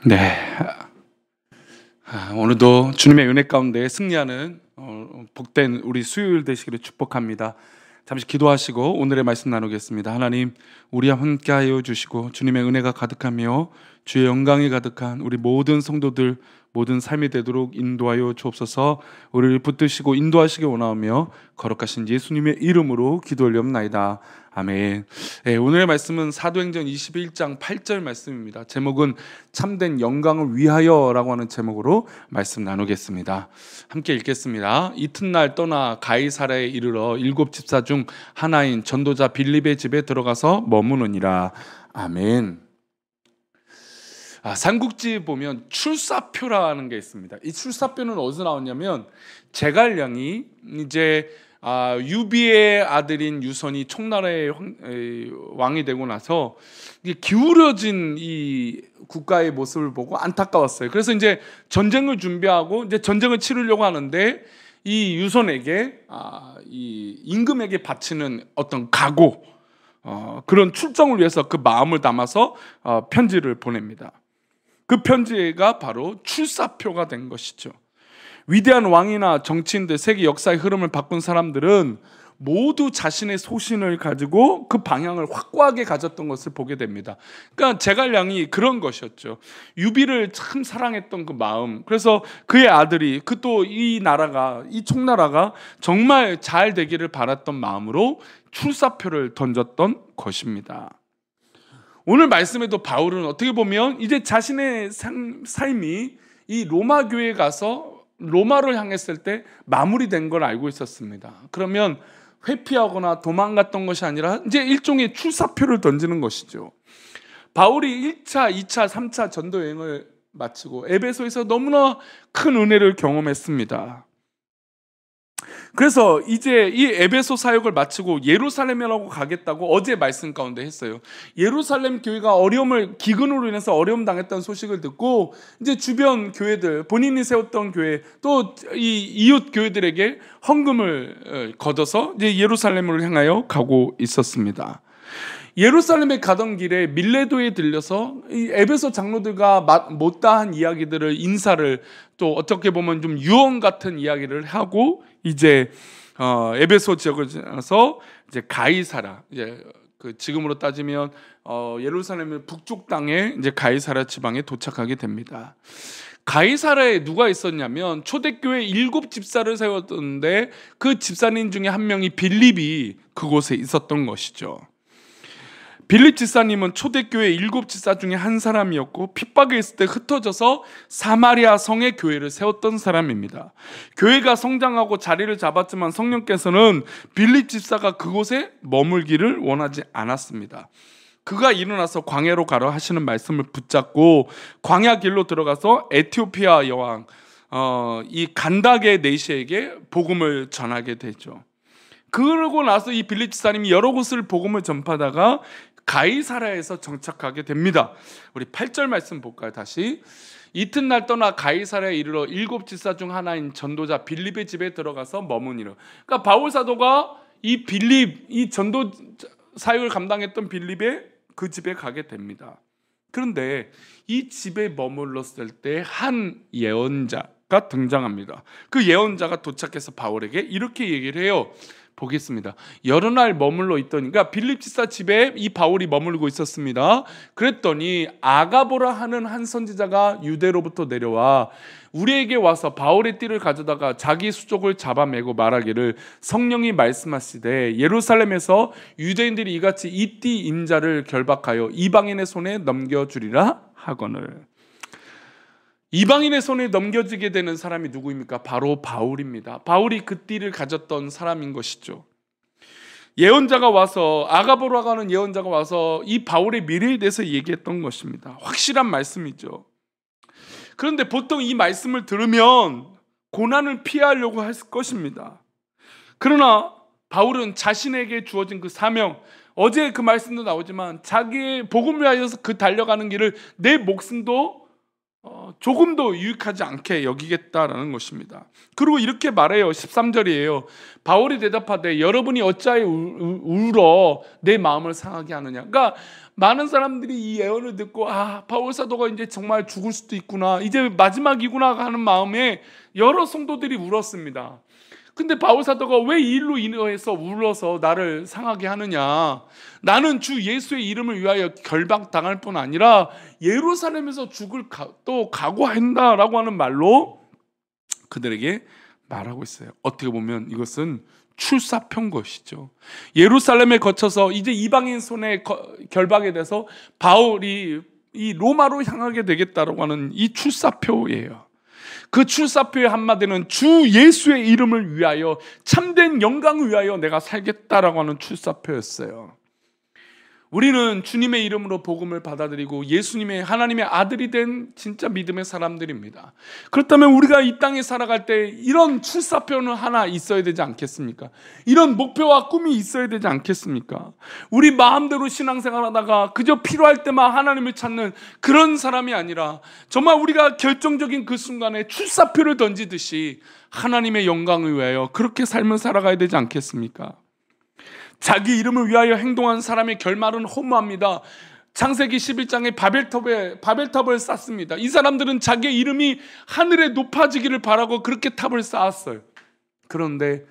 네, 오늘도 주님의 은혜 가운데 승리하는 복된 우리 수요일 되시기를 축복합니다. 잠시 기도하시고 오늘의 말씀 나누겠습니다. 하나님, 우리와 함께하여 주시고 주님의 은혜가 가득하며 주의 영광이 가득한 우리 모든 성도들 모든 삶이 되도록 인도하여 주옵소서. 우리를 붙드시고 인도하시기 원하오며 거룩하신 예수님의 이름으로 기도 올리옵나이다. 아멘. 오늘의 말씀은 사도행전 21장 8절 말씀입니다. 제목은 참된 영광을 위하여라고 하는 제목으로 말씀 나누겠습니다. 함께 읽겠습니다. 이튿날 떠나 가이사랴에 이르러 7 집사 중 하나인 전도자 빌립의 집에 들어가서 머무느니라. 아멘. 삼국지 보면 출사표라는 게 있습니다. 이 출사표는 어디서 나왔냐면 제갈량이 이제 유비의 아들인 유선이 총나라의 왕이 되고 나서 기울어진 이 국가의 모습을 보고 안타까웠어요. 그래서 이제 전쟁을 준비하고 이제 전쟁을 치르려고 하는데 이 유선에게 이 임금에게 바치는 어떤 각오, 그런 출정을 위해서 그 마음을 담아서 편지를 보냅니다. 그 편지가 바로 출사표가 된 것이죠. 위대한 왕이나 정치인들, 세계 역사의 흐름을 바꾼 사람들은 모두 자신의 소신을 가지고 그 방향을 확고하게 가졌던 것을 보게 됩니다. 그러니까 제갈량이 그런 것이었죠. 유비를 참 사랑했던 그 마음, 그래서 그의 아들이 또 이 나라가, 이 총나라가 정말 잘 되기를 바랐던 마음으로 출사표를 던졌던 것입니다. 오늘 말씀에도 바울은 어떻게 보면 이제 자신의 삶이 이 로마 교회에 가서 로마를 향했을 때 마무리된 걸 알고 있었습니다. 그러면 회피하거나 도망갔던 것이 아니라 이제 일종의 출사표를 던지는 것이죠. 바울이 1차, 2차, 3차 전도 여행을 마치고 에베소에서 너무나 큰 은혜를 경험했습니다. 그래서 이제 이 에베소 사역을 마치고 예루살렘이라고 가겠다고 어제 말씀 가운데 했어요. 예루살렘 교회가 기근으로 인해서 어려움 당했다는 소식을 듣고 이제 주변 교회들, 본인이 세웠던 교회, 또 이 이웃 교회들에게 헌금을 걷어서 이제 예루살렘을 향하여 가고 있었습니다. 예루살렘에 가던 길에 밀레도에 들려서 이 에베소 장로들과 못다한 이야기들을, 인사를, 또 어떻게 보면 좀 유언 같은 이야기를 하고 이제 에베소 지역을 지나서 이제 가이사랴, 이제 지금으로 따지면 예루살렘의 북쪽 땅에 이제 가이사랴 지방에 도착하게 됩니다. 가이사랴에 누가 있었냐면 초대교회 7 집사를 세웠던데 그 집사님 중에 한 명이 빌립이 그곳에 있었던 것이죠. 빌립 집사님은 초대교회 7 집사 중에 한 사람이었고 핍박에 있을 때 흩어져서 사마리아 성에 교회를 세웠던 사람입니다. 교회가 성장하고 자리를 잡았지만 성령께서는 빌립 집사가 그곳에 머물기를 원하지 않았습니다. 그가 일어나서 광야로 가라 하시는 말씀을 붙잡고 광야 길로 들어가서 에티오피아 여왕 이 간다게 네시에게 복음을 전하게 되죠. 그러고 나서 이 빌립 집사님이 여러 곳을 복음을 전파하다가 가이사랴에서 정착하게 됩니다. 우리 8절 말씀 볼까요? 다시. 이튿날 떠나 가이사랴에 이르러 7 집사 중 하나인 전도자 빌립의 집에 들어가서 머무니라. 그러니까 바울 사도가 이 빌립, 이 전도 사역을 감당했던 빌립의 그 집에 가게 됩니다. 그런데 이 집에 머물렀을 때 한 예언자가 등장합니다. 그 예언자가 도착해서 바울에게 이렇게 얘기를 해요. 보겠습니다. 여러 날 머물러 있더니, 그러니까 빌립 집사 집에 이 바울이 머물고 있었습니다. 그랬더니 아가보라 하는 한 선지자가 유대로부터 내려와 우리에게 와서 바울의 띠를 가져다가 자기 수족을 잡아매고 말하기를 성령이 말씀하시되 예루살렘에서 유대인들이 이같이 이 띠 인자를 결박하여 이방인의 손에 넘겨주리라 하거늘. 이방인의 손에 넘겨지게 되는 사람이 누구입니까? 바로 바울입니다. 바울이 그 띠를 가졌던 사람인 것이죠. 예언자가 와서, 아가보라고 하는 예언자가 와서 이 바울의 미래에 대해서 얘기했던 것입니다. 확실한 말씀이죠. 그런데 보통 이 말씀을 들으면 고난을 피하려고 했을 것입니다. 그러나 바울은 자신에게 주어진 그 사명, 어제 그 말씀도 나오지만 자기의 복음을 위하여서 그 달려가는 길을 내 목숨도 조금도 유익하지 않게 여기겠다라는 것입니다. 그리고 이렇게 말해요. 13절이에요. 바울이 대답하되 여러분이 어찌하여 울어 내 마음을 상하게 하느냐. 그러니까 많은 사람들이 이 예언을 듣고 바울 사도가 이제 정말 죽을 수도 있구나, 이제 마지막이구나 하는 마음에 여러 성도들이 울었습니다. 근데 바울 사도가 왜 이 일로 인해서 울어서 나를 상하게 하느냐, 나는 주 예수의 이름을 위하여 결박당할 뿐 아니라 예루살렘에서 죽을 또 각오한다라고 하는 말로 그들에게 말하고 있어요. 어떻게 보면 이것은 출사표인 것이죠. 예루살렘에 거쳐서 이제 이방인 손에 결박이 돼서 바울이 이 로마로 향하게 되겠다라고 하는 이 출사표예요. 그 출사표의 한마디는 주 예수의 이름을 위하여, 참된 영광을 위하여 내가 살겠다라고 하는 출사표였어요. 우리는 주님의 이름으로 복음을 받아들이고 예수님의, 하나님의 아들이 된 진짜 믿음의 사람들입니다. 그렇다면 우리가 이 땅에 살아갈 때 이런 출사표는 하나 있어야 되지 않겠습니까? 이런 목표와 꿈이 있어야 되지 않겠습니까? 우리 마음대로 신앙생활하다가 그저 필요할 때만 하나님을 찾는 그런 사람이 아니라 정말 우리가 결정적인 그 순간에 출사표를 던지듯이 하나님의 영광을 위하여 그렇게 삶을 살아가야 되지 않겠습니까? 자기 이름을 위하여 행동한 사람의 결말은 허무합니다. 창세기 11장에 바벨탑을 쌓습니다. 이 사람들은 자기의 이름이 하늘에 높아지기를 바라고 그렇게 탑을 쌓았어요. 그런데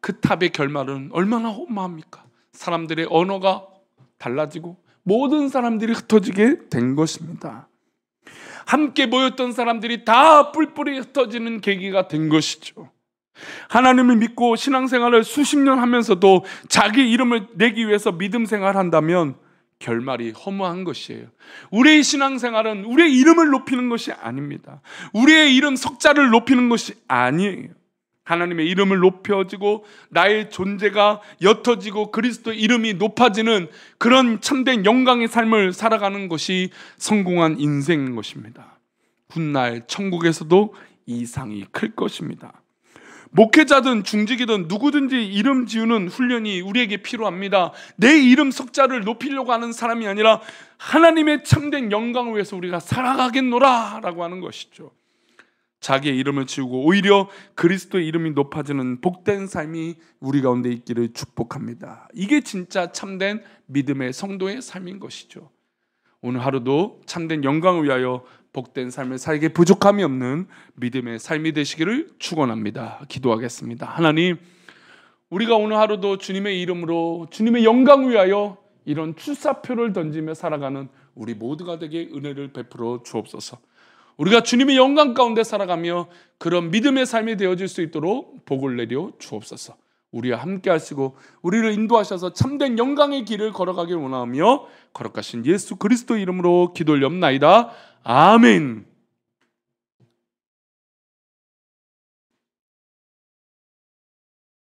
그 탑의 결말은 얼마나 허무합니까? 사람들의 언어가 달라지고 모든 사람들이 흩어지게 된 것입니다. 함께 모였던 사람들이 다 뿔뿔이 흩어지는 계기가 된 것이죠. 하나님을 믿고 신앙생활을 수십 년 하면서도 자기 이름을 내기 위해서 믿음 생활한다면 결말이 허무한 것이에요. 우리의 신앙생활은 우리의 이름을 높이는 것이 아닙니다. 우리의 이름 석자를 높이는 것이 아니에요. 하나님의 이름을 높여지고 나의 존재가 옅어지고 그리스도의 이름이 높아지는 그런 참된 영광의 삶을 살아가는 것이 성공한 인생인 것입니다. 훗날 천국에서도 이상이 클 것입니다. 목회자든 중직이든 누구든지 이름 지우는 훈련이 우리에게 필요합니다. 내 이름 석자를 높이려고 하는 사람이 아니라 하나님의 참된 영광을 위해서 우리가 살아가겠노라 라고 하는 것이죠. 자기의 이름을 지우고 오히려 그리스도의 이름이 높아지는 복된 삶이 우리 가운데 있기를 축복합니다. 이게 진짜 참된 믿음의 성도의 삶인 것이죠. 오늘 하루도 참된 영광을 위하여 복된 삶을 살기에 부족함이 없는 믿음의 삶이 되시기를 축원합니다. 기도하겠습니다. 하나님, 우리가 오늘 하루도 주님의 이름으로 주님의 영광을 위하여 이런 출사표를 던지며 살아가는 우리 모두가 되게 은혜를 베풀어 주옵소서. 우리가 주님의 영광 가운데 살아가며 그런 믿음의 삶이 되어질 수 있도록 복을 내려 주옵소서. 우리와 함께 하시고 우리를 인도하셔서 참된 영광의 길을 걸어가길 원하며 거룩하신 예수 그리스도 이름으로 기도 올리옵나이다. 아멘.